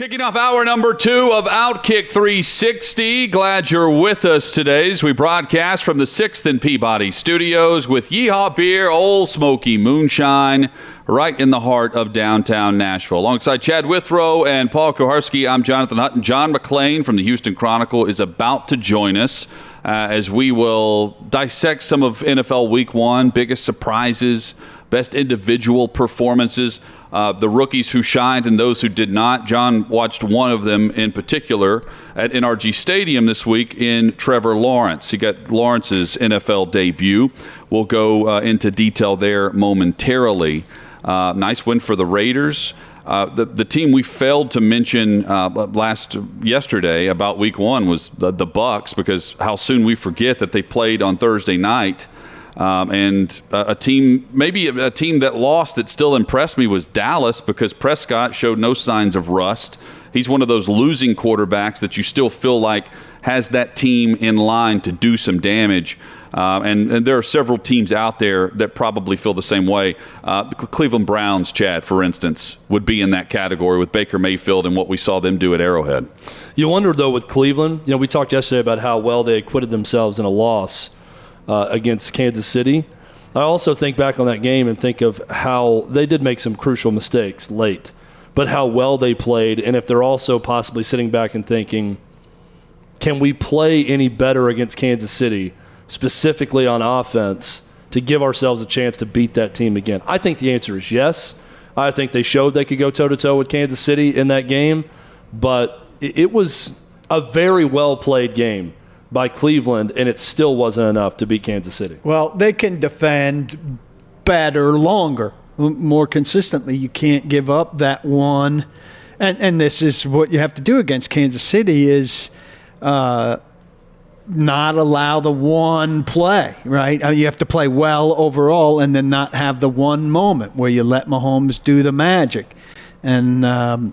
Kicking off hour number 2 of Outkick 360. Glad you're with us today as we broadcast from the 6th and Peabody Studios with Yeehaw Beer, Old Smoky Moonshine, right in the heart of downtown Nashville. Alongside Chad Withrow and Paul Kuharsky, I'm Jonathan Hutton. John McClain from the Houston Chronicle is about to join us as we will dissect some of NFL Week 1, biggest surprises, best individual performances, the rookies who shined and those who did not. John watched one of them in particular at NRG Stadium this week in Trevor Lawrence. He got Lawrence's NFL debut. We'll go into detail there momentarily. Nice win for the Raiders. The team we failed to mention yesterday about Week 1 was the Bucs, because how soon we forget that they played on Thursday night. And a team that lost that still impressed me was Dallas, because Prescott showed no signs of rust. He's one of those losing quarterbacks that you still feel like has that team in line to do some damage. And there are several teams out there that probably feel the same way. Cleveland Browns, Chad, for instance, would be in that category with Baker Mayfield and what we saw them do at Arrowhead. You wonder, though, with Cleveland, we talked yesterday about how well they acquitted themselves in a loss against Kansas City. I also think back on that game and think of how they did make some crucial mistakes late, but how well they played, and if they're also possibly sitting back and thinking, can we play any better against Kansas City, specifically on offense, to give ourselves a chance to beat that team again? I think the answer is yes. I think they showed they could go toe-to-toe with Kansas City in that game, but it was a very well-played game by Cleveland, and it still wasn't enough to beat Kansas City. Well, they can defend better, longer, more consistently. You can't give up that one. And this is what you have to do against Kansas City is not allow the one play, right? You have to play well overall and then not have the one moment where you let Mahomes do the magic. And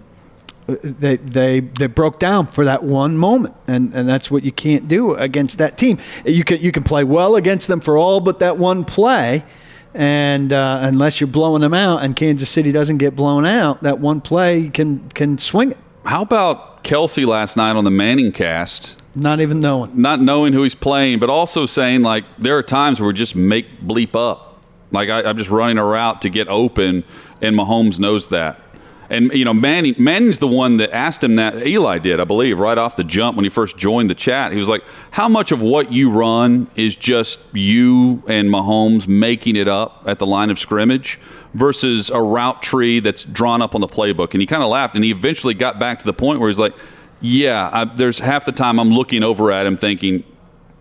they broke down for that one moment, and that's what you can't do against that team. You can play well against them for all but that one play, and unless you're blowing them out, and Kansas City doesn't get blown out, that one play can swing it. How about Kelsey last night on the Manning cast? Not knowing who he's playing, but also saying, like, there are times where just make bleep up. Like, I'm just running a route to get open, and Mahomes knows that. And, Manning's the one that asked him that. Eli did, I believe, right off the jump when he first joined the chat. He was like, how much of what you run is just you and Mahomes making it up at the line of scrimmage versus a route tree that's drawn up on the playbook? And he kind of laughed, and he eventually got back to the point where he's like, there's half the time I'm looking over at him thinking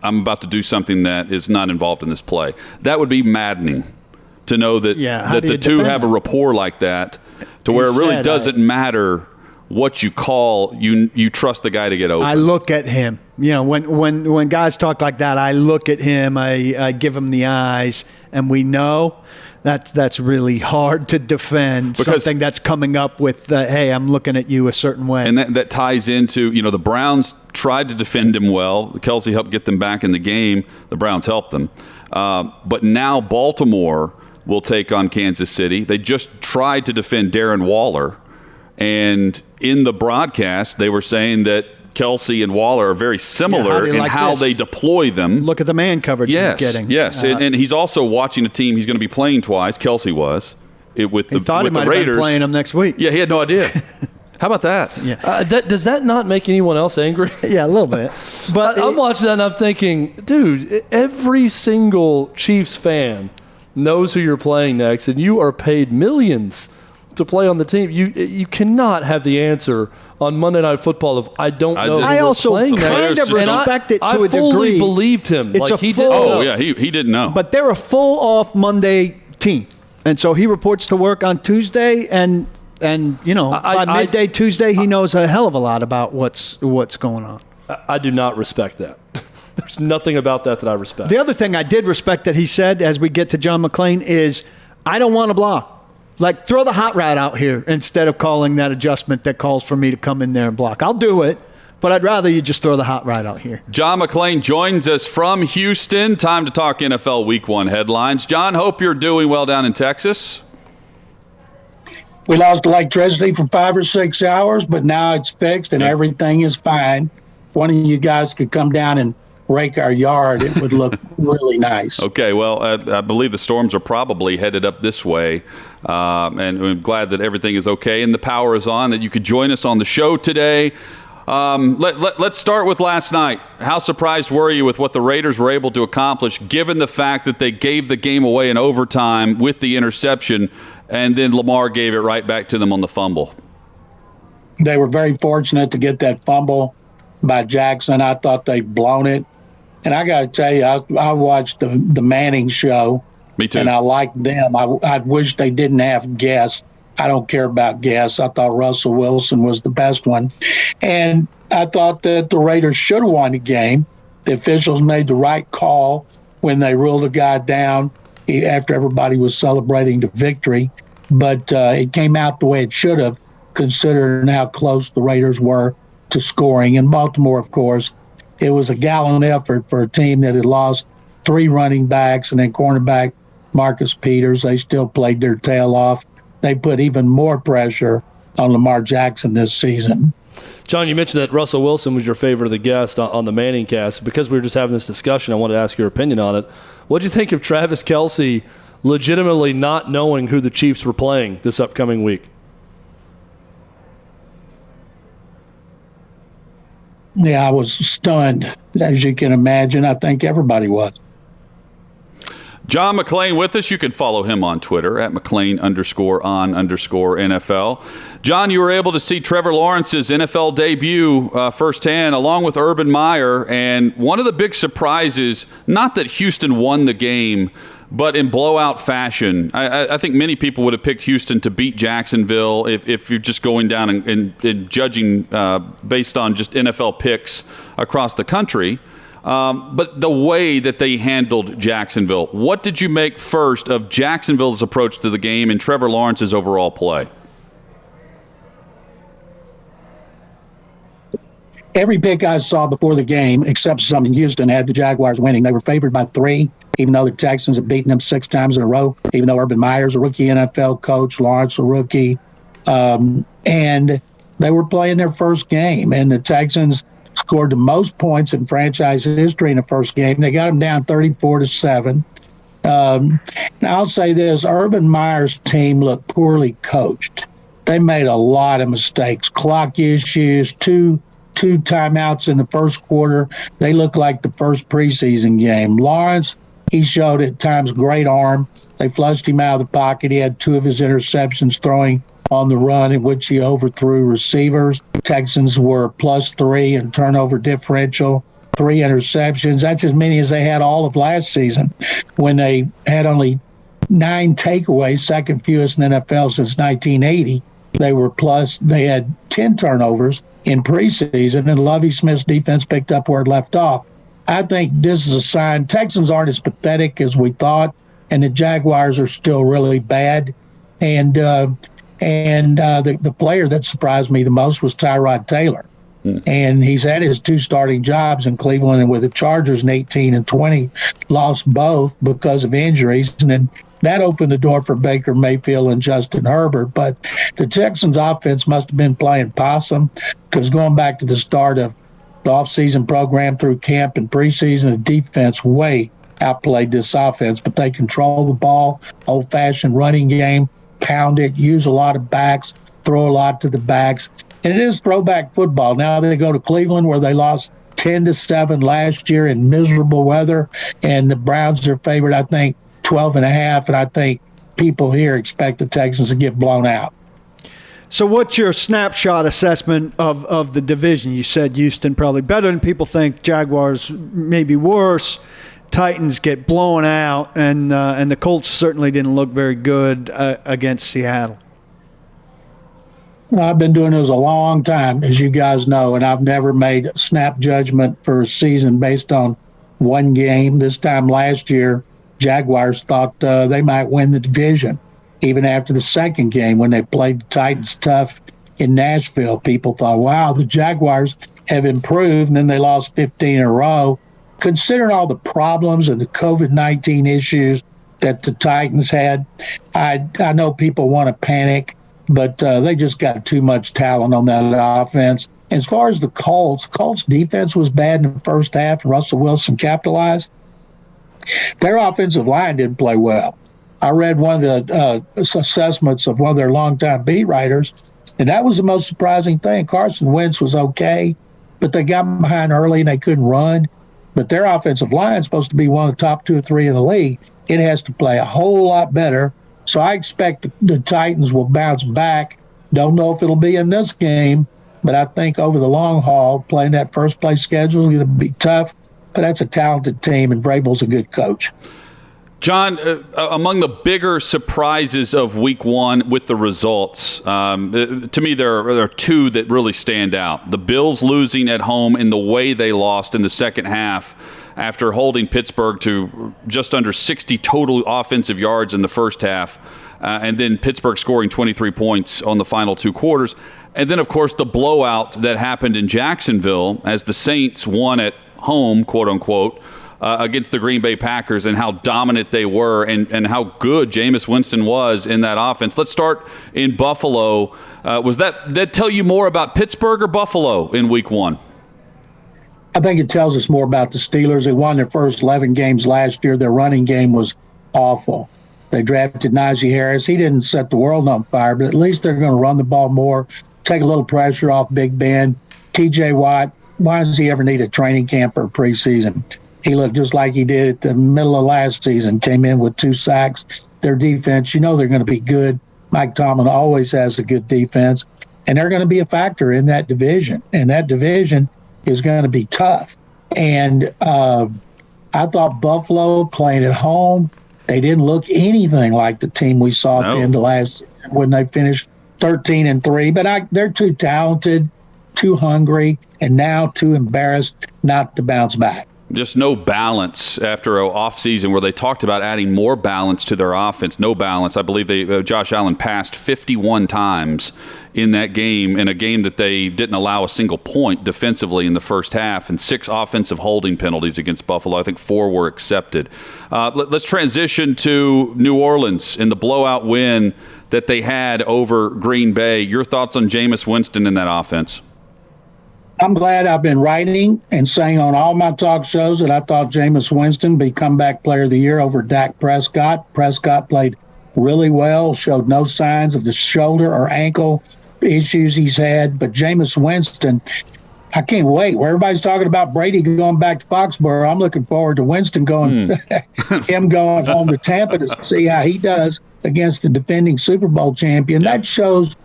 I'm about to do something that is not involved in this play. That would be maddening to know that, that the two have a rapport like that, to where it really doesn't matter what you call, you trust the guy to get open. I look at him. When guys talk like that, I look at him, I give him the eyes, and we know that's really hard to defend, because something that's coming up with, hey, I'm looking at you a certain way. And that ties into, the Browns tried to defend him well. Kelsey helped get them back in the game. The Browns helped them. But now Baltimore will take on Kansas City. They just tried to defend Darren Waller, and in the broadcast they were saying that Kelsey and Waller are very similar in how they deploy them. Look at the man coverage he's getting. Yes, and he's also watching a team he's going to be playing twice. Kelsey was with the thought he might have been playing him next week. Yeah, he had no idea. How about that? Yeah. Does that not make anyone else angry? Yeah, a little bit. But I'm watching that and I'm thinking, dude, every single Chiefs fan knows who you're playing next, and you are paid millions to play on the team. You cannot have the answer on Monday Night Football if I don't know who I also playing kind next. of respect it to a degree. I fully believed him. It's like he didn't know. He didn't know. But they're a full off Monday team, and so he reports to work on Tuesday, and by midday Tuesday he knows a hell of a lot about what's going on. I do not respect that. There's nothing about that I respect. The other thing I did respect that he said as we get to John McClain is, I don't want to block. Like, throw the hot route out here instead of calling that adjustment that calls for me to come in there and block. I'll do it, but I'd rather you just throw the hot route out here. John McClain joins us from Houston. Time to talk NFL Week 1 headlines. John, hope you're doing well down in Texas. We lost electricity for 5 or 6 hours, but now it's fixed and everything is fine. One of you guys could come down and rake our yard. It would look really nice. Okay, well, I believe the storms are probably headed up this way, and I'm glad that everything is okay and the power is on, that you could join us on the show today. Let's start with last night. How surprised were you with what the Raiders were able to accomplish, given the fact that they gave the game away in overtime with the interception, and then Lamar gave it right back to them on the fumble? They were very fortunate to get that fumble by Jackson. I thought they'd blown it. And I got to tell you, I watched the Manning show. Me too. And I liked them. I wish they didn't have guests. I don't care about guests. I thought Russell Wilson was the best one. And I thought that the Raiders should have won the game. The officials made the right call when they ruled the guy down after everybody was celebrating the victory. But it came out the way it should have, considering how close the Raiders were to scoring. And Baltimore, of course, it was a gallant effort for a team that had lost 3 running backs and then cornerback Marcus Peters. They still played their tail off. They put even more pressure on Lamar Jackson this season. John, you mentioned that Russell Wilson was your favorite of the guests on the Manning cast. Because we were just having this discussion, I wanted to ask your opinion on it. What do you think of Travis Kelce legitimately not knowing who the Chiefs were playing this upcoming week? Yeah, I was stunned, as you can imagine. I think everybody was. John McClain with us. You can follow him on Twitter at McClain_on_NFL. John, you were able to see Trevor Lawrence's NFL debut firsthand, along with Urban Meyer. And one of the big surprises, not that Houston won the game, but in blowout fashion. I think many people would have picked Houston to beat Jacksonville if you're just going down and judging based on just NFL picks across the country. But the way that they handled Jacksonville, what did you make first of Jacksonville's approach to the game and Trevor Lawrence's overall play? Every pick I saw before the game, except some in Houston, had the Jaguars winning. They were favored by 3, even though the Texans have beaten them 6 times in a row, even though Urban Meyer's a rookie NFL coach, Lawrence a rookie. And they were playing their first game, and the Texans scored the most points in franchise history in the first game. They got them down 34-7. Now I'll say this, Urban Meyer's team looked poorly coached. They made a lot of mistakes, clock issues, two timeouts in the first quarter. They looked like the first preseason game. Lawrence, he showed at times great arm. They flushed him out of the pocket. He had 2 of his interceptions throwing on the run, in which he overthrew receivers. Texans were +3 in turnover differential, 3 interceptions. That's as many as they had all of last season when they had only 9 takeaways, second fewest in NFL since 1980. They had 10 turnovers in preseason, and Lovie Smith's defense picked up where it left off. I think this is a sign Texans aren't as pathetic as we thought, and the Jaguars are still really bad. And the player that surprised me the most was Tyrod Taylor. And he's had his 2 starting jobs in Cleveland and with the Chargers in 18 and 20, lost both because of injuries. And then that opened the door for Baker Mayfield and Justin Herbert. But the Texans offense must have been playing possum, because going back to the start of the offseason program through camp and preseason, the defense way outplayed this offense. But they control the ball, old-fashioned running game, pound it, use a lot of backs, throw a lot to the backs. And it is throwback football. Now they go to Cleveland, where they lost 10-7 last year in miserable weather, and the Browns are favored, I think, 12.5, and I think people here expect the Texans to get blown out. So what's your snapshot assessment of the division? You said Houston probably better than people think, Jaguars maybe worse, Titans get blown out, and the Colts certainly didn't look very good against Seattle. I've been doing this a long time, as you guys know, and I've never made a snap judgment for a season based on one game. This time last year, Jaguars thought they might win the division. Even after the second game, when they played the Titans tough in Nashville, people thought, wow, the Jaguars have improved, and then they lost 15 in a row. Considering all the problems and the COVID-19 issues that the Titans had, I know people want to panic, but they just got too much talent on that offense. As far as the Colts defense was bad in the first half, and Russell Wilson capitalized. Their offensive line didn't play well. I read one of the assessments of one of their longtime beat writers, and that was the most surprising thing. Carson Wentz was okay, but they got behind early and they couldn't run. But their offensive line is supposed to be one of the top 2 or 3 in the league. It has to play a whole lot better. So I expect the Titans will bounce back. Don't know if it'll be in this game, but I think over the long haul, playing that first place schedule is going to be tough. But that's a talented team, and Vrabel's a good coach. John, among the bigger surprises of Week 1 with the results, to me there are 2 that really stand out. The Bills losing at home in the way they lost in the second half after holding Pittsburgh to just under 60 total offensive yards in the first half, and then Pittsburgh scoring 23 points on the final 2 quarters. And then, of course, the blowout that happened in Jacksonville as the Saints won at home, quote-unquote, against the Green Bay Packers, and how dominant they were and how good Jameis Winston was in that offense. Let's start in Buffalo. Was that tell you more about Pittsburgh or Buffalo in Week 1? I think it tells us more about the Steelers. They won their first 11 games last year. Their running game was awful. They drafted Najee Harris. He didn't set the world on fire, but at least they're going to run the ball more, take a little pressure off Big Ben. TJ Watt, why does he ever need a training camp or preseason? He looked just like he did at the middle of last season, came in with 2 sacks. Their defense, they're going to be good. Mike Tomlin always has a good defense, and they're going to be a factor in that division. And that division is going to be tough. And I thought Buffalo playing at home, they didn't look anything like the team we saw at the end of last season when they finished 13-3. But they're too talented, too hungry, and now too embarrassed not to bounce back. Just no balance after an offseason where they talked about adding more balance to their offense. No balance. I believe Josh Allen passed 51 times in that game, in a game that they didn't allow a single point defensively in the first half, and 6 offensive holding penalties against Buffalo. I think 4 were accepted. Let's transition to New Orleans in the blowout win that they had over Green Bay. Your thoughts on Jameis Winston in that offense? I'm glad I've been writing and saying on all my talk shows that I thought Jameis Winston be comeback player of the year over Dak Prescott. Prescott played really well, showed no signs of the shoulder or ankle issues he's had. But Jameis Winston, I can't wait. Where everybody's talking about Brady going back to Foxborough, I'm looking forward to Winston going, him going home to Tampa to see how he does against the defending Super Bowl champion. That shows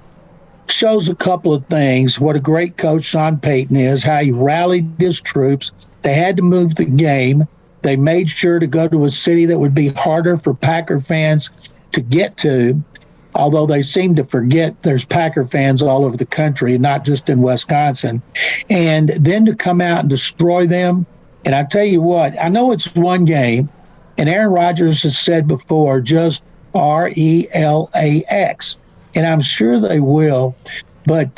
a couple of things. What a great coach Sean Payton is, how he rallied his troops. They had to move the game. They made sure to go to a city that would be harder for Packer fans to get to, although they seem to forget there's Packer fans all over the country, not just in Wisconsin. And then to come out and destroy them. And I tell you what, I know it's one game, and Aaron Rodgers has said before, just RELAX. And I'm sure they will, but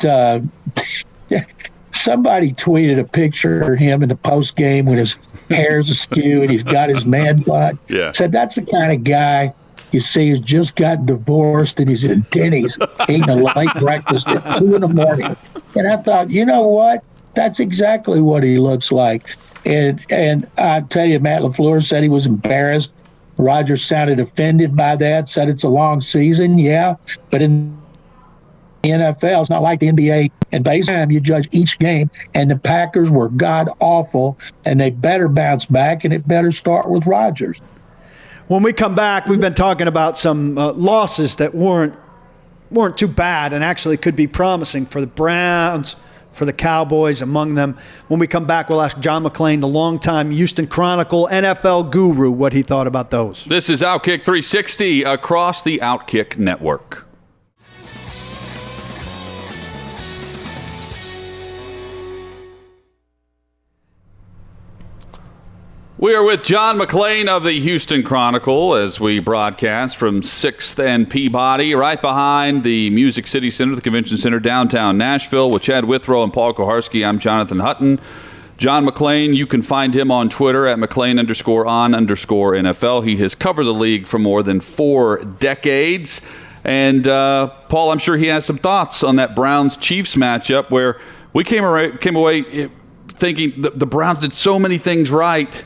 somebody tweeted a picture of him in the post game when his hair's askew and he's got his man butt. Yeah. Said that's the kind of guy you see who's just gotten divorced and he's in Denny's eating a late breakfast at 2 a.m. And I thought, you know what? That's exactly what he looks like. And I tell you, Matt LaFleur said he was embarrassed. Rodgers sounded offended by that, said it's a long season, yeah, but in the NFL, it's not like the NBA. And basically, you judge each game, and the Packers were god-awful, and they better bounce back, and it better start with Rodgers. When we come back, we've been talking about some losses that weren't too bad and actually could be promising for the Browns, for the Cowboys, among them. When we come back, we'll ask John McClain, the longtime Houston Chronicle NFL guru, what he thought about those. This is Outkick 360 across the Outkick Network. We are with John McClain of the Houston Chronicle as we broadcast from 6th and Peabody, right behind the Music City Center, the Convention Center, downtown Nashville, with Chad Withrow and Paul Koharski. I'm Jonathan Hutton. John McClain, you can find him on Twitter at McClain_on_NFL. He has covered the league for more than 4 decades. And Paul, I'm sure he has some thoughts on that Browns-Chiefs matchup where we came away thinking the Browns did so many things right,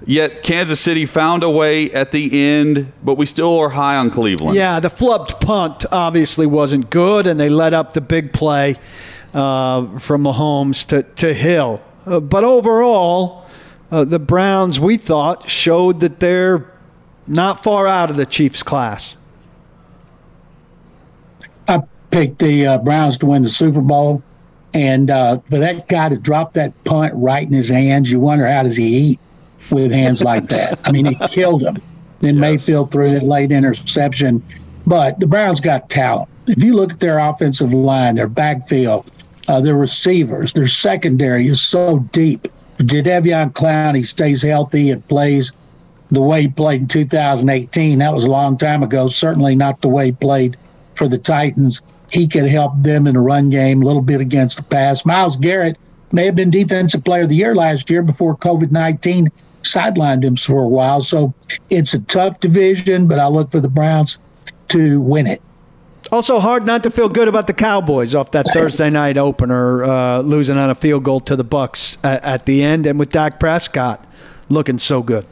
yet Kansas City found a way at the end, but we still are high on Cleveland. Yeah, the flubbed punt obviously wasn't good, and they let up the big play from Mahomes to Hill. But overall, the Browns, we thought, showed that they're not far out of the Chiefs class. I picked the Browns to win the Super Bowl, and for that guy to drop that punt right in his hands, you wonder how does he eat with hands like that. I mean, he killed him. Then Mayfield threw that late interception. But the Browns got talent. If you look at their offensive line, their backfield, their receivers, their secondary is so deep. Jadeveon Clowney stays healthy and plays the way he played in 2018. That was a long time ago. Certainly not the way he played for the Titans. He could help them in the run game a little bit against the pass. Myles Garrett may have been Defensive Player of the Year last year before COVID-19 sidelined him for a while. So it's a tough division, but I look for the Browns to win it. Also hard not to feel good about the Cowboys off that Thursday night opener, losing on a field goal to the Bucs at the end, and with Dak Prescott looking so good.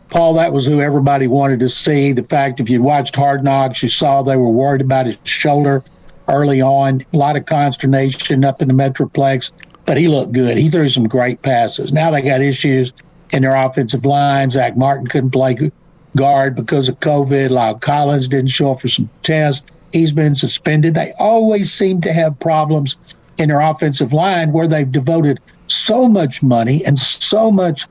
Paul, that was who everybody wanted to see. The fact, if you watched Hard Knocks, you saw they were worried about his shoulder early on. A lot of consternation up in the Metroplex, but he looked good. He threw some great passes. Now they got issues in their offensive line. Zach Martin couldn't play guard because of COVID. Lyle Collins didn't show up for some tests. He's been suspended. They always seem to have problems in their offensive line where they've devoted so much money and so much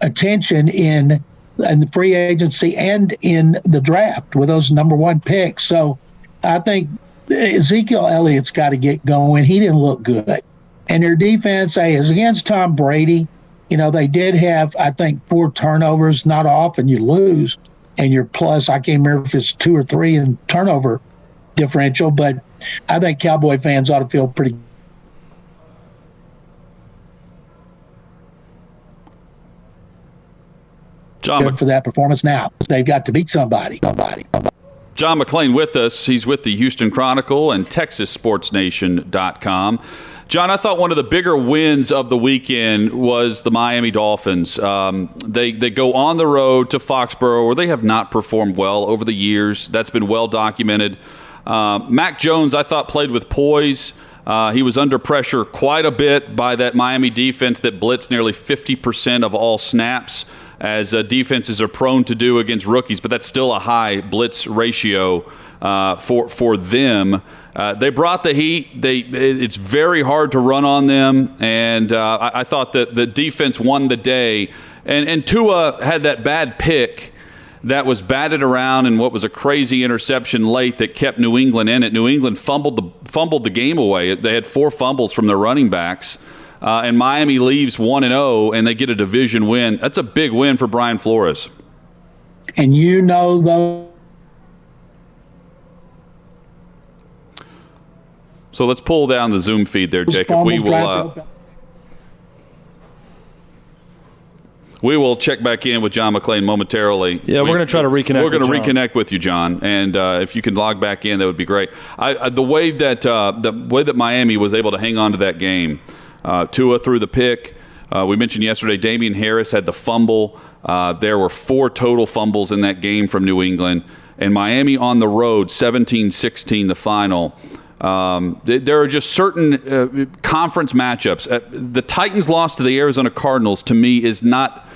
attention in the free agency and in the draft with those number one picks. So I think Ezekiel Elliott's got to get going. He didn't look good. And their defense, is against Tom Brady. You know, they did have, I think, 4 turnovers. Not often you lose, and you're plus, I can't remember if it's 2 or 3 in turnover differential, but I think Cowboy fans ought to feel pretty good for that performance. Now they've got to beat somebody. John McClain with us. He's with the Houston Chronicle and TexasSportsNation.com. John, I thought one of the bigger wins of the weekend was the Miami Dolphins. They go on the road to Foxborough, where they have not performed well over the years. That's been well documented. Mac Jones, I thought, played with poise. He was under pressure quite a bit by that Miami defense that blitzed nearly 50% of all snaps, as defenses are prone to do against rookies, but that's still a high blitz ratio for them. They brought the heat. It's very hard to run on them, and I thought that the defense won the day. And Tua had that bad pick that was batted around in what was a crazy interception late that kept New England in it. New England fumbled the game away. They had 4 fumbles from their running backs. And Miami leaves 1-0, and they get a division win. That's a big win for Brian Flores. And you know, though. So let's pull down the Zoom feed there, Jacob. We will check back in with John McClain momentarily. Yeah, we're going to try to reconnect. We're going to reconnect with you, John, and if you can log back in, that would be great. The way that Miami was able to hang on to that game. Tua threw the pick. We mentioned yesterday Damian Harris had the fumble. There were 4 total fumbles in that game from New England. And Miami on the road, 17-16 the final. There are just certain conference matchups. The Titans' loss to the Arizona Cardinals, to me, is not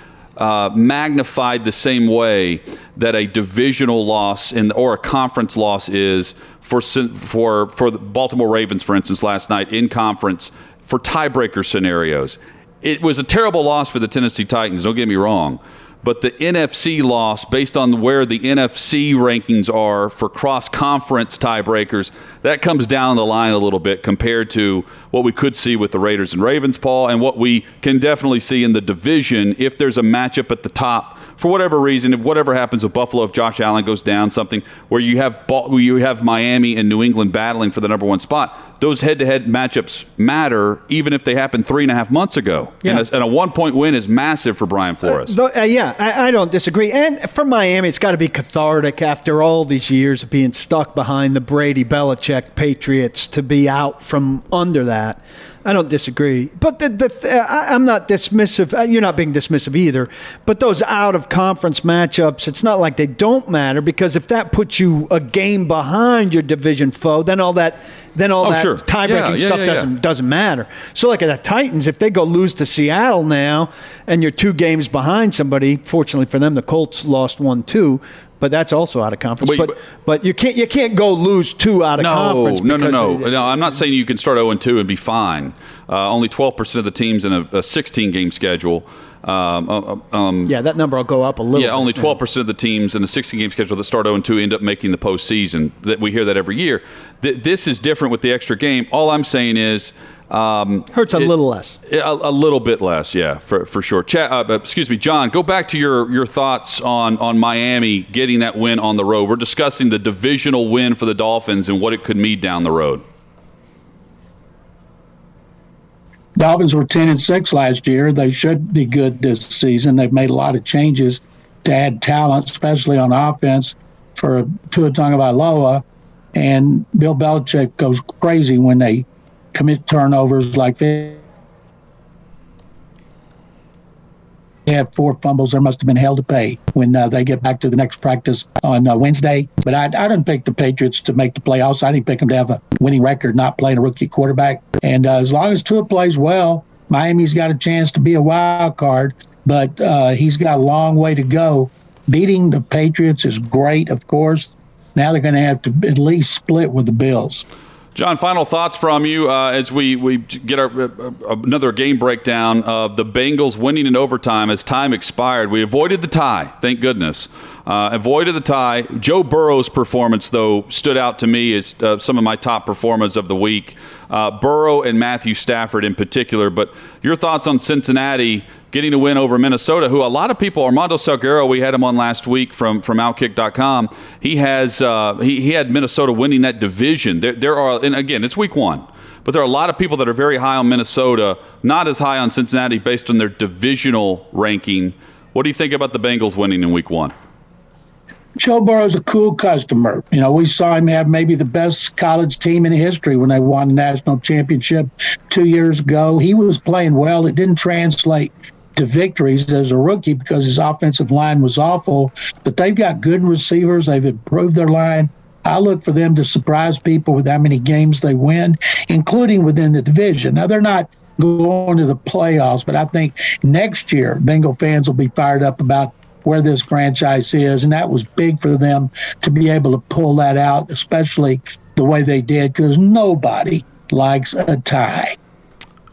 magnified the same way that a divisional loss or a conference loss is for the Baltimore Ravens, for instance, last night in conference. For tiebreaker scenarios. It was a terrible loss for the Tennessee Titans, don't get me wrong, but the NFC loss, based on where the NFC rankings are for cross-conference tiebreakers, that comes down the line a little bit compared to what we could see with the Raiders and Ravens, Paul, and what we can definitely see in the division if there's a matchup at the top. For whatever reason, if whatever happens with Buffalo, if Josh Allen goes down, something where you have Miami and New England battling for the number 1 spot, those head-to-head matchups matter, even if they happened 3.5 months ago. Yeah. And a 1-point win is massive for Brian Flores. I don't disagree. And for Miami, it's got to be cathartic after all these years of being stuck behind the Brady-Belichick Patriots to be out from under that. I don't disagree. But I'm not dismissive. You're not being dismissive either. But those out-of-conference matchups, it's not like they don't matter, because if that puts you a game behind your division foe, then all that Sure. tie-breaking stuff doesn't matter. So like at the Titans, if they go lose to Seattle now and you're 2 games behind somebody, fortunately for them, the Colts lost 1-2. But that's also out of conference. But you can't go lose 2 out of conference. No. I'm not saying you can start 0-2 and be fine. Only 12% of the teams in a 16-game schedule. That number will go up a little. Yeah, only 12% of the teams in a 16-game schedule that start 0-2 end up making the postseason. That we hear that every year. This is different with the extra game. All I'm saying is. Hurts a little less. A little bit less, yeah, for sure. Excuse me, John, go back to your thoughts on Miami getting that win on the road. We're discussing the divisional win for the Dolphins and what it could mean down the road. Dolphins were 10-6 last year. They should be good this season. They've made a lot of changes to add talent, especially on offense, for Tua Tagovailoa. And Bill Belichick goes crazy when they commit turnovers like they have 4 fumbles. There must have been hell to pay when they get back to the next practice on Wednesday. But I didn't pick the Patriots to make the playoffs. I didn't pick them to have a winning record, not playing a rookie quarterback. And as long as Tua plays well, Miami's got a chance to be a wild card. But he's got a long way to go. Beating the Patriots is great, of course. Now they're going to have to at least split with the Bills. John, final thoughts from you as we get another game breakdown of the Bengals winning in overtime as time expired. We avoided the tie, thank goodness. Avoided the tie. Joe Burrow's performance, though, stood out to me as some of my top performers of the week. Burrow and Matthew Stafford in particular. But your thoughts on Cincinnati getting a win over Minnesota, who a lot of people, Armando Salguero, we had him on last week from Outkick.com. He has he had Minnesota winning that division. There are, and again, it's week 1, but there are a lot of people that are very high on Minnesota, not as high on Cincinnati based on their divisional ranking. What do you think about the Bengals winning in week 1? Joe Burrow's a cool customer. You know, we saw him have maybe the best college team in history when they won the national championship 2 years ago. He was playing well. It didn't translate to victories as a rookie because his offensive line was awful, but they've got good receivers. They've improved their line. I look for them to surprise people with how many games they win, including within the division. Now, they're not going to the playoffs, but I think next year Bengal fans will be fired up about where this franchise is, and that was big for them to be able to pull that out, especially the way they did, because nobody likes a tie.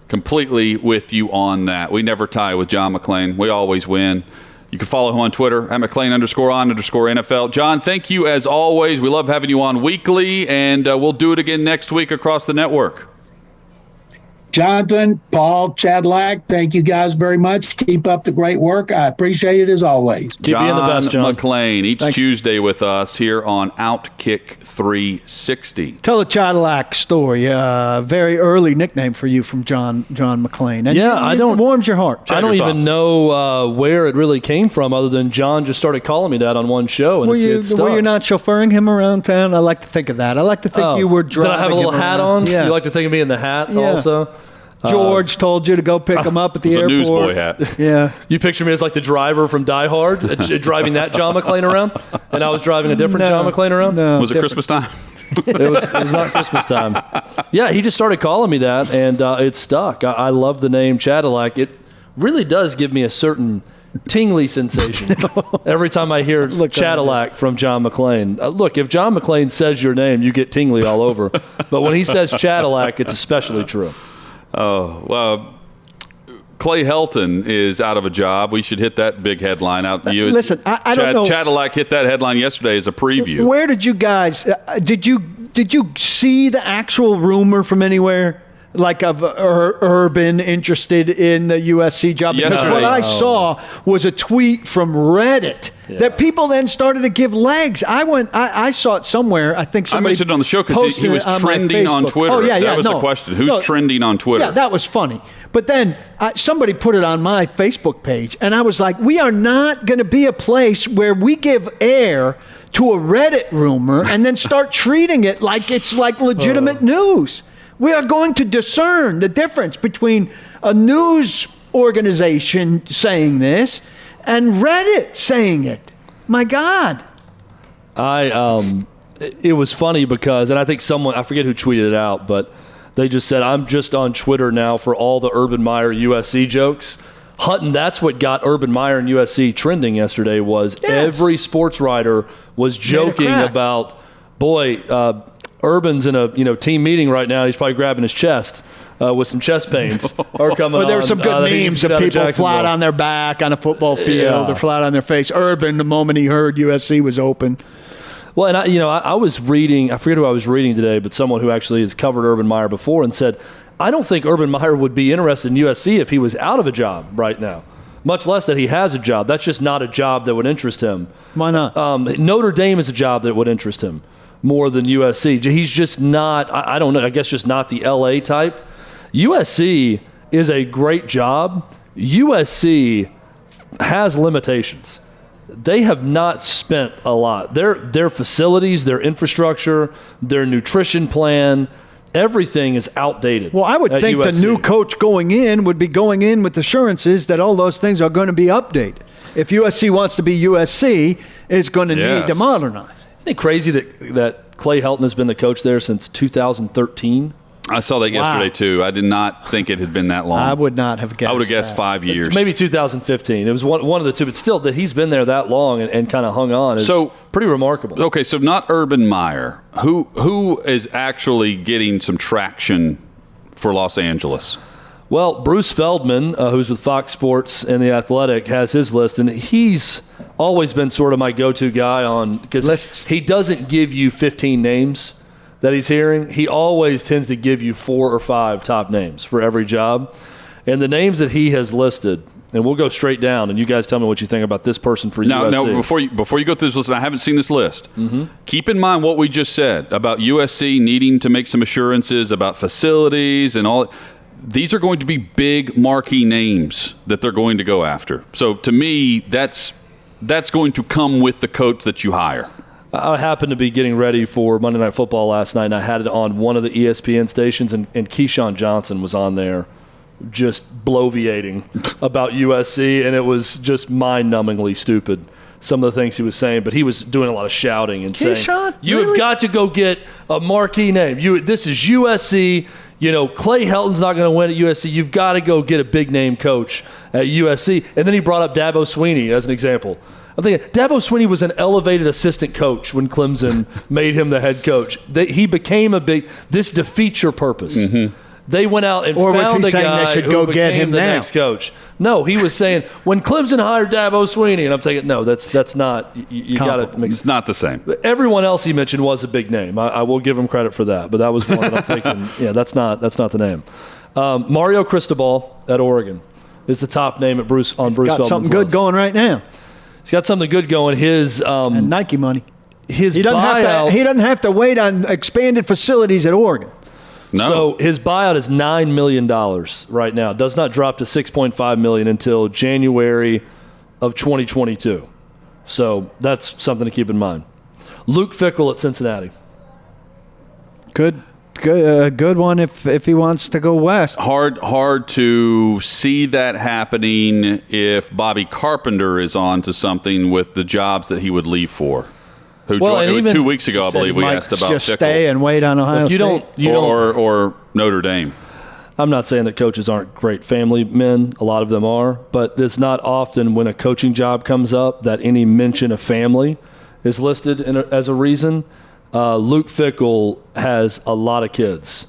Completely with you on that. We never tie with John McClain. We always win. You can follow him on Twitter at McClain_on_NFL. John, thank you as always. We love having you on weekly, and we'll do it again next week across the network. Jonathan, Paul, Chadlack, thank you guys very much. Keep up the great work. I appreciate it as always. Keep being the best, John. McClain, each Tuesday with us here on Outkick 360. Tell the Chadlack story. Very early nickname for you from John McClain. And it warms your heart. I don't even know where it really came from, other than John just started calling me that on one show. And were you not chauffeuring him around town? I like to think of that. I like to think you were driving. Did I have a little hat on? Yeah. You like to think of me in the hat also? George told you to go pick him up at the airport. It was a newsboy hat. Yeah. You picture me as like the driver from Die Hard, driving that John McClain around, and I was driving a different John McClain around? No. Was it Christmas time? It was not Christmas time. Yeah, he just started calling me that, and it stuck. I love the name Chadalack. It really does give me a certain tingly sensation every time I hear Chadalack from John McClain. Look, if John McClain says your name, you get tingly all over. But when he says Chadalack, it's especially true. Oh, well, Clay Helton is out of a job. We should hit that big headline out. Listen, I don't know. Chadalack hit that headline yesterday as a preview. Where did you guys did you see the actual rumor from anywhere? like of Urban interested in the USC job, because Yesterday. what I saw was a tweet from Reddit that people then started to give legs. I saw it somewhere. I think I somebody mentioned it on the show because he posted was it my trending on Facebook. Twitter. Oh, yeah, that yeah, was no. the question. Who's No. trending on Twitter? Yeah, that was funny. But then somebody put it on my Facebook page, and I was like, we are not going to be a place where we give air to a Reddit rumor and then start treating it like it's like legitimate news. We are going to discern the difference between a news organization saying this and Reddit saying it. My God. It was funny because, and I think someone, I forget who tweeted it out, but they just said, I'm just on Twitter now for all the Urban Meyer USC jokes. Hutton, that's what got Urban Meyer and USC trending yesterday was every sports writer was joking about, Urban's in a team meeting right now. He's probably grabbing his chest with some chest pains. Or coming Well, there were some good memes of people flat on their back on a football field or flat on their face. Urban, the moment he heard USC was open. Well, and I was reading, I forget who I was reading today, but someone who actually has covered Urban Meyer before and said, I don't think Urban Meyer would be interested in USC if he was out of a job right now, much less that he has a job. That's just not a job that would interest him. Why not? Notre Dame is a job that would interest him more than USC. He's just not, I don't know, I guess just not the LA type. USC is a great job. USC has limitations. They have not spent a lot. Their facilities, their infrastructure, their nutrition plan, everything is outdated. Well, I would think USC. the new coach going in would be going in with assurances that all those things are going to be updated. If USC wants to be USC, it's going to need to modernize. Isn't it crazy that Clay Helton has been the coach there since 2013? I saw that yesterday, too. I did not think it had been that long. I would not have guessed. I would have guessed that. 5 years. It's maybe 2015. It was one of the two, but still that he's been there that long and kind of hung on is pretty remarkable. Okay, so not Urban Meyer. Who is actually getting some traction for Los Angeles? Well, Bruce Feldman, who's with Fox Sports and The Athletic, has his list, and he's always been sort of my go-to guy on because he doesn't give you 15 names that he's hearing. He always tends to give you 4 or 5 top names for every job. And the names that he has listed, and we'll go straight down, and you guys tell me what you think about this person for USC. Now, before you go through this list, I haven't seen this list. Mm-hmm. Keep in mind what we just said about USC needing to make some assurances about facilities and all. These are going to be big marquee names that they're going to go after. So to me, that's going to come with the coach that you hire. I happened to be getting ready for Monday Night Football last night, and I had it on one of the ESPN stations, and Keyshawn Johnson was on there just bloviating about USC, and it was just mind-numbingly stupid, some of the things he was saying. But he was doing a lot of shouting and saying, you've got to go get a marquee name. This is USC. Clay Helton's not going to win at USC. You've got to go get a big-name coach at USC. And then he brought up Dabo Swinney as an example. I'm thinking, Dabo Swinney was an elevated assistant coach when Clemson made him the head coach. He became this defeats your purpose. Mm-hmm. They went out and found a guy they should who go became get him the now. next coach. No, he was saying, when Clemson hired Dabo Swinney, and I'm thinking, no, that's not, you got to mix. It's not the same. Everyone else he mentioned was a big name. I will give him credit for that, but that was one that I'm thinking, that's not the name. Mario Cristobal at Oregon is the top name at Bruce Feldman's got something good list. going right now. He's got something good going. His and Nike money. His he buyout. He doesn't have to wait on expanded facilities at Oregon. No. So his buyout is $9 million right now. Does not drop to $6.5 million until January of 2022. So that's something to keep in mind. Luke Fickell at Cincinnati. Good one if he wants to go west. Hard to see that happening if Bobby Carpenter is on to something with the jobs that he would leave for. Who 2 weeks ago, I believe, we asked about just Fickell. Stay and wait on Ohio State. Or Notre Dame. I'm not saying that coaches aren't great family men. A lot of them are. But it's not often when a coaching job comes up that any mention of family is listed as a reason. Luke Fickell has a lot of kids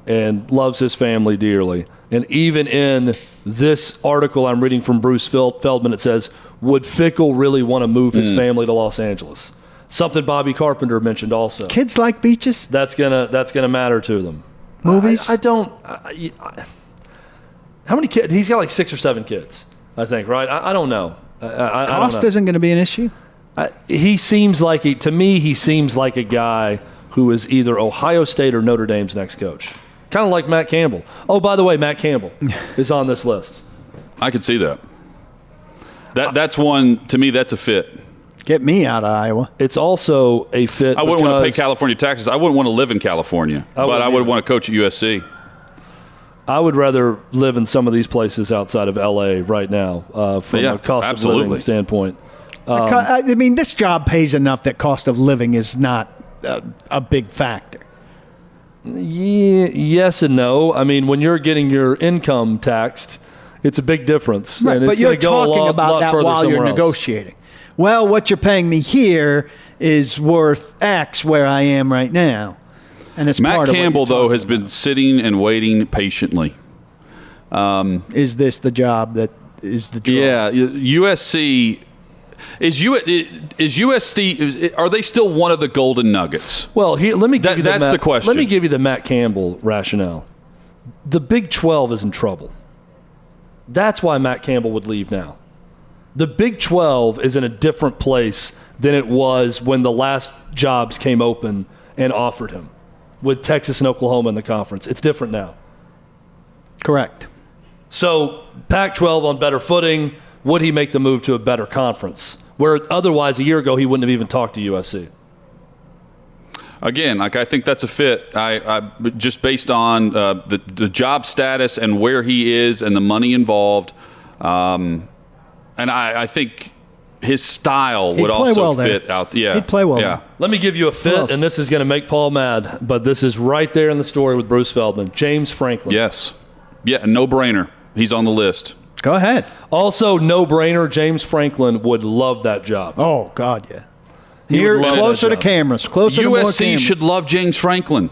and loves his family dearly. And even in this article I'm reading from Bruce Feldman, it says, would Fickell really want to move his family to Los Angeles? Something Bobby Carpenter mentioned also. Kids like beaches? That's gonna matter to them. movies? I don't. How many kids? He's got like 6 or 7 kids, I think, right? I don't know. I don't Cost know. isn't going to be an issue. He seems like to me, he seems like a guy who is either Ohio State or Notre Dame's next coach. Kind of like Matt Campbell. Oh, by the way, Matt Campbell is on this list. I could see that. That's one, to me, that's a fit. Get me out of Iowa. It's also a fit. I wouldn't want to pay because California taxes. I wouldn't want to live in California, but I wouldn't would either. want to coach at USC. I would rather live in some of these places outside of LA right now from Yeah, a cost of absolutely. living standpoint. I mean, this job pays enough that cost of living is not a big factor. Yeah, yes and no. I mean, when you're getting your income taxed, it's a big difference. Right, and but it's you're gonna go a talking lot about that further while you're somewhere else. negotiating. Well, what you're paying me here is worth X where I am right now. And it's Matt part of what Campbell, you're though, talking has been sitting and waiting patiently. about. Is this the job that is the draw? Yeah, USC is USC. Are they still one of the Golden Nuggets? Well, here, let me give you that's Matt, the question. Let me give you the Matt Campbell rationale. The Big 12 is in trouble. That's why Matt Campbell would leave now. The Big 12 is in a different place than it was when the last jobs came open and offered him with Texas and Oklahoma in the conference. It's different now. Correct. So Pac-12 on better footing, would he make the move to a better conference? Where otherwise a year ago he wouldn't have even talked to USC. Again, I think that's a fit. I just based on the job status and where he is and the money involved, and I think his style He'd would play also well there. fit out. Yeah, He'd play well Yeah, there. Let me give you a else? fit, and this is going to make Paul mad, but this is right there in the story with Bruce Feldman. James Franklin. yes, yeah, no brainer. He's on the list. Go ahead. Also, no-brainer, James Franklin would love that job. Oh, God, yeah. He would Here, love closer that to job. cameras. Closer to more USC cameras. should love James Franklin.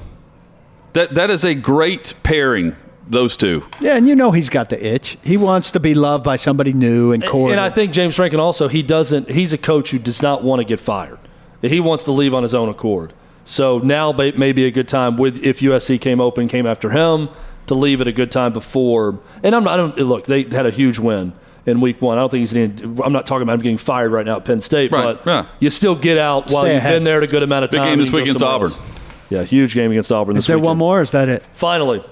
That is a great pairing. Those two. Yeah, and you know he's got the itch. He wants to be loved by somebody new and core. And I think James Franklin also, he's a coach who does not want to get fired. He wants to leave on his own accord. So now may be a good time if USC came after him to leave at a good time before. And look, they had a huge win in week 1. I don't think I'm not talking about him getting fired right now at Penn State, Right, but yeah. you still get out while Stay you've ahead. been there a good amount of Big time. game this and go week against somewhere Auburn. else. Yeah, huge game against Auburn this Is there weekend. one more or is that it? Finally,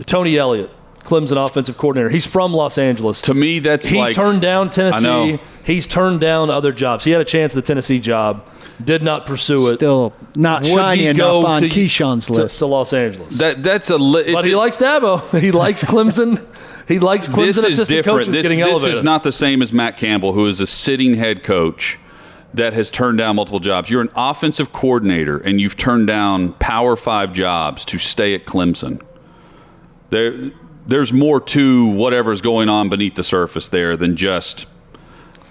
Tony Elliott, Clemson offensive coordinator. He's from Los Angeles. To me, that's He like turned down I Tennessee. know. He's turned down other jobs. He had a chance at the Tennessee job, did not pursue it. Still not Would shiny he enough go on to- Keyshawn's list. to Los Angeles. that's a. But he likes Dabo. He likes Clemson. He likes Clemson This is assistant different. coaches This getting elevated. is not the same as Matt Campbell, who is a sitting head coach that has turned down multiple jobs. You're an offensive coordinator, and you've turned down Power 5 jobs to stay at Clemson. There's more to whatever's going on beneath the surface there than just,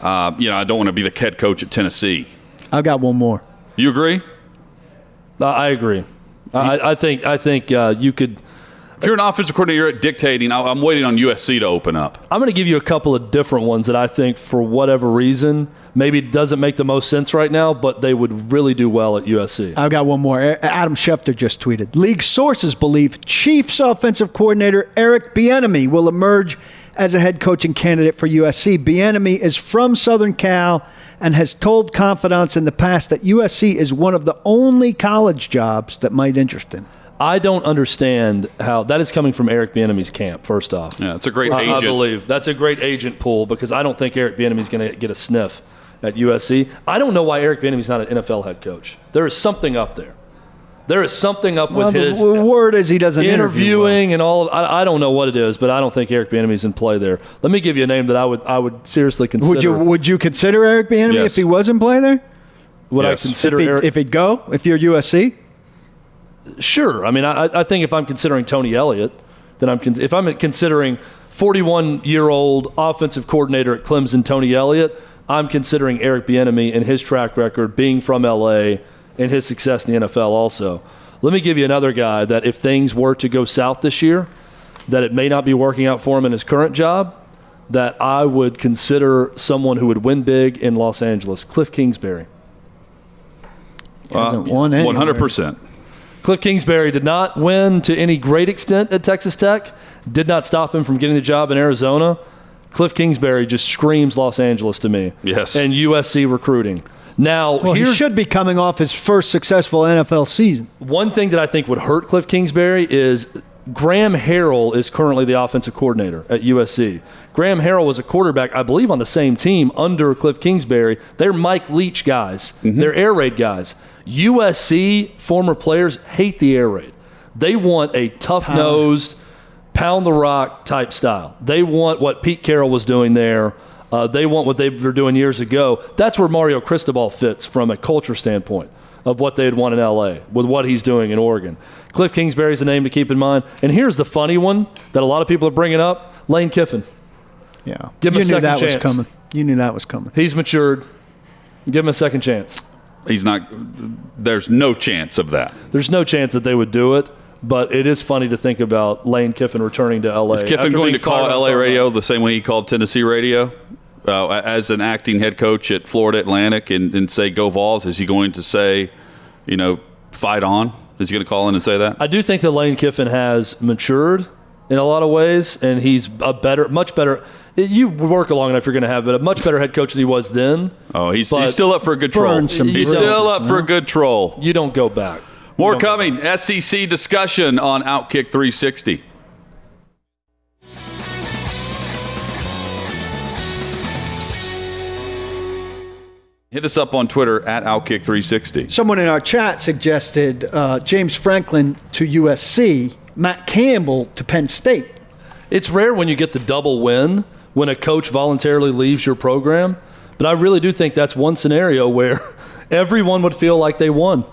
I don't want to be the head coach at Tennessee. I've got one more. You agree? I agree. I think you could. If you're an offensive coordinator, you're at dictating. I'm waiting on USC to open up. I'm going to give you a couple of different ones that I think, for whatever reason, maybe it doesn't make the most sense right now, but they would really do well at USC. I've got one more. Adam Schefter just tweeted. League sources believe Chiefs offensive coordinator Eric Bieniemy will emerge as a head coaching candidate for USC. Bieniemy is from Southern Cal and has told confidants in the past that USC is one of the only college jobs that might interest him. I don't understand how that is coming from Eric Bieniemy's camp, first off. Yeah, it's a great I agent. believe. That's a great agent pool because I don't think Eric Bieniemy's going to get a sniff at USC. I don't know why Eric Bieniemy's not an NFL head coach. There is something up there. There is something up Well, with his the word is he doesn't interview well. interviewing and all of, I don't know what it is, but I don't think Eric Bieniemy's in play there. Let me give you a name that I would seriously consider. Would you consider Eric Bieniemy Yes. if he was in play there? Would Yes. I consider Eric? If he'd go, if you're USC? Sure. I mean, I think if I'm considering Tony Elliott, then if I'm considering 41-year-old offensive coordinator at Clemson, Tony Elliott, I'm considering Eric Bieniemy and his track record being from L.A. and his success in the NFL also. Let me give you another guy that if things were to go south this year, that it may not be working out for him in his current job, that I would consider someone who would win big in Los Angeles, Cliff Kingsbury. Hasn't won anywhere. 100%. Cliff Kingsbury did not win to any great extent at Texas Tech, did not stop him from getting the job in Arizona. Cliff Kingsbury just screams Los Angeles to me. Yes. And USC recruiting. Now, Well, he should be coming off his first successful NFL season. one thing that I think would hurt Cliff Kingsbury is Graham Harrell is currently the offensive coordinator at USC. Graham Harrell was a quarterback, I believe, on the same team under Cliff Kingsbury. They're Mike Leach guys. They're air raid guys. USC former players hate the air raid. They want a tough-nosed, pound the rock type style. They want what Pete Carroll was doing there. They want what they were doing years ago. That's where Mario Cristobal fits from a culture standpoint of what they'd want in L.A. with what he's doing in Oregon. Cliff Kingsbury's a name to keep in mind. And here's the funny one that a lot of people are bringing up, Lane Kiffin. Yeah. Give him a you knew second that chance. was coming. You knew that was coming. He's matured. Give him a second chance. He's not. There's no chance of that. There's no chance that they would do it, but it is funny to think about Lane Kiffin returning to L.A. Is Kiffin after going being to call fired LA up radio the same way he called Tennessee radio as an acting head coach at Florida Atlantic and say, go Vols? Is he going to say, fight on? Is he going to call in and say that? I do think that Lane Kiffin has matured in a lot of ways, and he's much better. You work long enough, you're going to have a much better head coach than he was then. Oh, he's But still up for a good troll. burn some He's bridges, still up for a good troll. You don't go back. More You don't go coming. SEC discussion on Outkick 360. Hit us up on Twitter at Outkick 360. Someone in our chat suggested James Franklin to USC, Matt Campbell to Penn State. It's rare when you get the double win when a coach voluntarily leaves your program, but I really do think that's one scenario where everyone would feel like they won.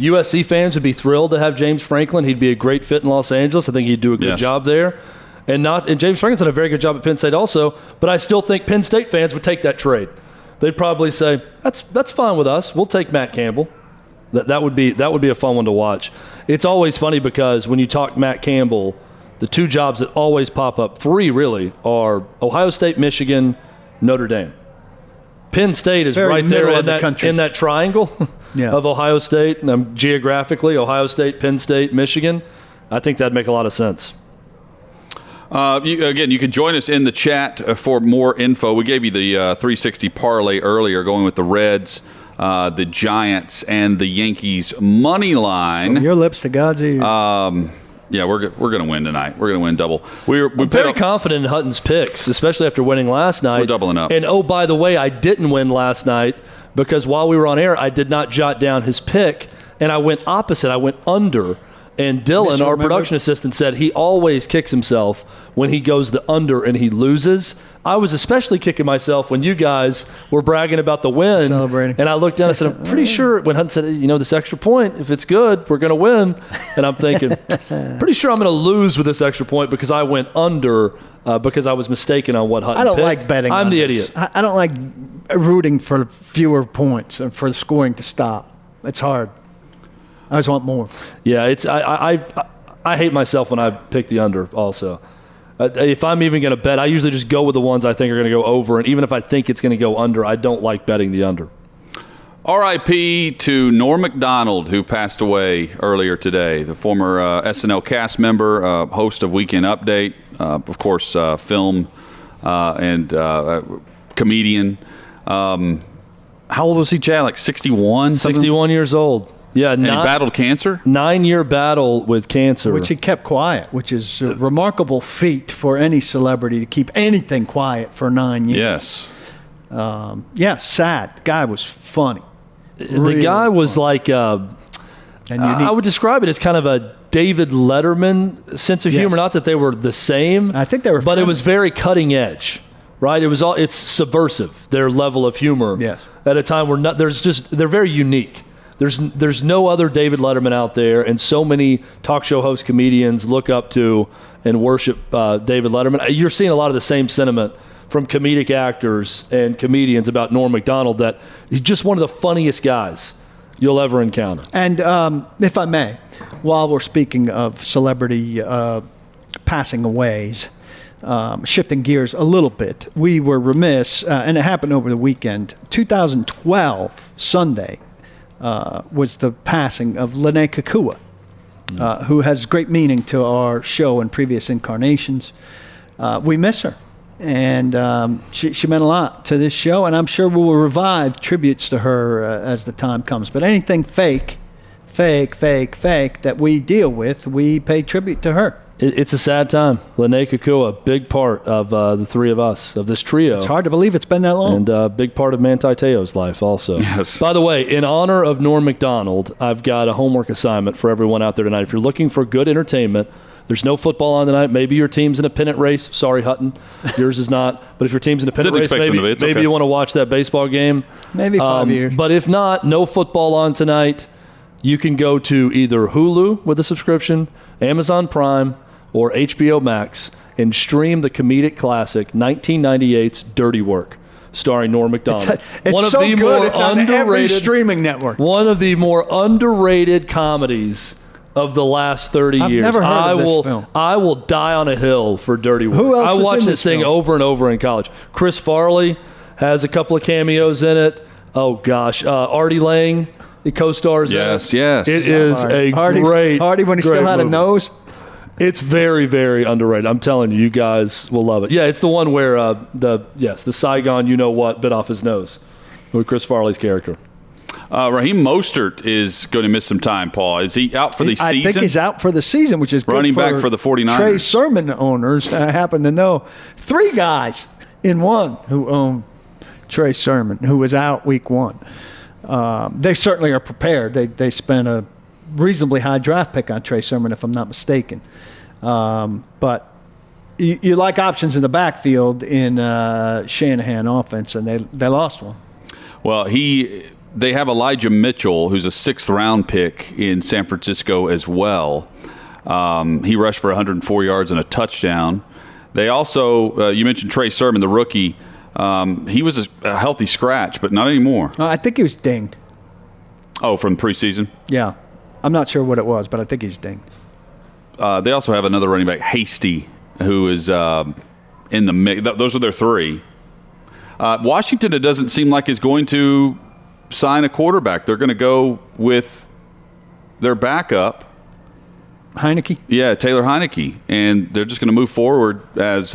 USC fans would be thrilled to have James Franklin. He'd be a great fit in Los Angeles. I think he'd do a good Yes. job there. And James Franklin's done a very good job at Penn State also, but I still think Penn State fans would take that trade. They'd probably say, that's fine with us. We'll take Matt Campbell. That would be a fun one to watch. It's always funny because when you talk Matt Campbell, the two jobs that always pop up, three really, are Ohio State, Michigan, Notre Dame. Penn State is Very right there middle in of the country. in that triangle Yeah. of Ohio State, and geographically, Ohio State, Penn State, Michigan. I think that'd make a lot of sense. You can join us in the chat for more info. We gave you the 360 parlay earlier, going with the Reds, the Giants, and the Yankees money line. Your lips to God's ears. Yeah, we're going to win tonight. We're going to win double. I'm very confident in Hutton's picks, especially after winning last night. We're doubling up. And oh, by the way, I didn't win last night because while we were on air, I did not jot down his pick, and I went opposite. I went under. And Dylan, our production assistant, said he always kicks himself when he goes the under and he loses. I was especially kicking myself when you guys were bragging about the win. Celebrating. And I looked down and said, I'm pretty sure when Hutton said, this extra point, if it's good, we're going to win. And I'm thinking, pretty sure I'm going to lose with this extra point because I went under because I was mistaken on what Hutton I don't picked. like betting. I'm the unders. idiot. I don't like rooting for fewer points and for the scoring to stop. It's hard. I just want more. Yeah, I hate myself when I pick the under also. If I'm even going to bet, I usually just go with the ones I think are going to go over. And even if I think it's going to go under, I don't like betting the under. RIP to Norm Macdonald, who passed away earlier today, the former SNL cast member, host of Weekend Update, of course, film and comedian. How old was he, Chad? Like 61? 61 years old. Yeah, And he battled cancer? 9-year battle with cancer. Which he kept quiet, which is a remarkable feat for any celebrity to keep anything quiet for 9 years. Yes. Sad. The guy was funny. The guy was like, And I would describe it as kind of a David Letterman sense of Yes. humor. Not that they were the same. I think they were but it friends. was very cutting edge, right? It's subversive, their level of humor. Yes. At a time where they're very unique. There's no other David Letterman out there, and so many talk show host comedians look up to and worship David Letterman. You're seeing a lot of the same sentiment from comedic actors and comedians about Norm Macdonald, that he's just one of the funniest guys you'll ever encounter. And if I may, while we're speaking of celebrity passing aways, shifting gears a little bit, we were remiss, and it happened over the weekend. 2012, Sunday, was the passing of Lene Kekua. who has great meaning to our show and previous incarnations. We miss her. And she meant a lot to this show, and I'm sure we will revive tributes to her as the time comes. But anything fake that we deal with, we pay tribute to her. It's a sad time. Lene Kekua, a big part of the three of us, of this trio. It's hard to believe it's been that long. And a big part of Manti Te'o's life also. Yes. By the way, in honor of Norm Macdonald, I've got a homework assignment for everyone out there tonight. If you're looking for good entertainment, there's no football on tonight. Maybe your team's in a pennant race. Sorry, Hutton. Yours is not. But if your team's in a pennant race, maybe okay. you want to watch that baseball game. Maybe 5 years. But if not, no football on tonight. You can go to either Hulu with a subscription, Amazon Prime, or HBO Max and stream the comedic classic 1998's Dirty Work, starring Norm Macdonald. It's so good. It's on every streaming network. One of the more underrated comedies of the last 30 years. I've never heard of this film. I will die on a hill for Dirty Work. Who else I is watched in this this thing film? over and over in college. Chris Farley has a couple of cameos in it. Oh, gosh. Artie Lang, the co-stars in it. Yes. It is a great Hardy when he still had a nose. It's very, very underrated. I'm telling you, you guys will love it. Yeah, it's the one where the Saigon you-know-what bit off his nose with Chris Farley's character. Raheem Mostert is going to miss some time, Paul. Is he out for the season? I think he's out for the season, which is good running back for the 49ers. Trey Sermon owners, I happen to know 3 guys in one who own Trey Sermon, who was out week 1. They certainly are prepared. They spent a reasonably high draft pick on Trey Sermon, if I'm not mistaken. But you like options in the backfield in Shanahan offense, and they lost one. Well, they have Elijah Mitchell, who's a 6th-round pick in San Francisco as well. He rushed for 104 yards and a touchdown. They also, you mentioned Trey Sermon, the rookie. He was a healthy scratch, but not anymore. I think he was dinged. Oh, from preseason? Yeah. I'm not sure what it was, but I think he's dinged. They also have another running back, Hasty, who is in the mix. Those are their 3. Washington, it doesn't seem like, is going to sign a quarterback. They're going to go with their backup. Heineke? Yeah, Taylor Heineke. And they're just going to move forward as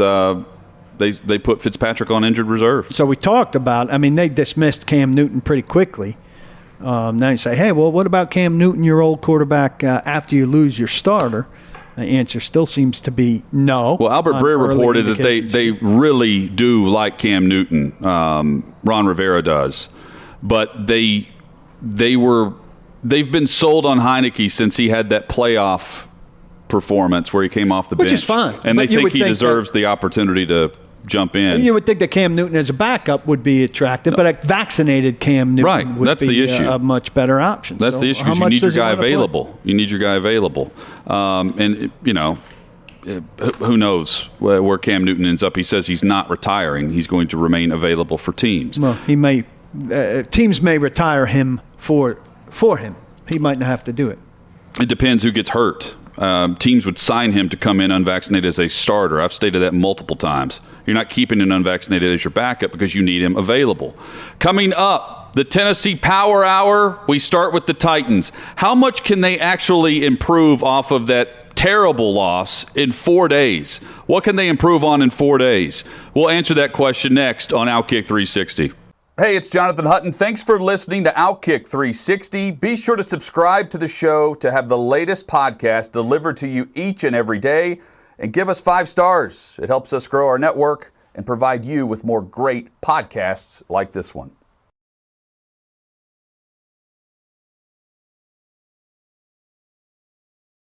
they put Fitzpatrick on injured reserve. So we talked about, they dismissed Cam Newton pretty quickly. Now you say, hey, well, what about Cam Newton, your old quarterback, after you lose your starter? The answer still seems to be no. Well, Albert Breer reported that they really do like Cam Newton. Ron Rivera does. But they've been sold on Heineke since he had that playoff performance where he came off the bench. Which is fine. And they But you think would he think deserves the opportunity to jump in. You would think that Cam Newton as a backup would be attractive, but a vaccinated Cam Newton would that's be the issue. A much better option. That's So the issue. how You much need your does he guy want to play? available. You need your guy available. And, who knows where Cam Newton ends up. He says he's not retiring. He's going to remain available for teams. Well, he may. Teams may retire him for him. He might not have to do it. It depends who gets hurt. Teams would sign him to come in unvaccinated as a starter. I've stated that multiple times. You're not keeping an unvaccinated as your backup because you need him available. Coming up, the Tennessee Power Hour. We start with the Titans. How much can they actually improve off of that terrible loss in 4 days? What can they improve on in 4 days? We'll answer that question next on Outkick 360. Hey, it's Jonathan Hutton. Thanks for listening to Outkick 360. Be sure to subscribe to the show to have the latest podcast delivered to you each and every day. And give us 5 stars. It helps us grow our network and provide you with more great podcasts like this one.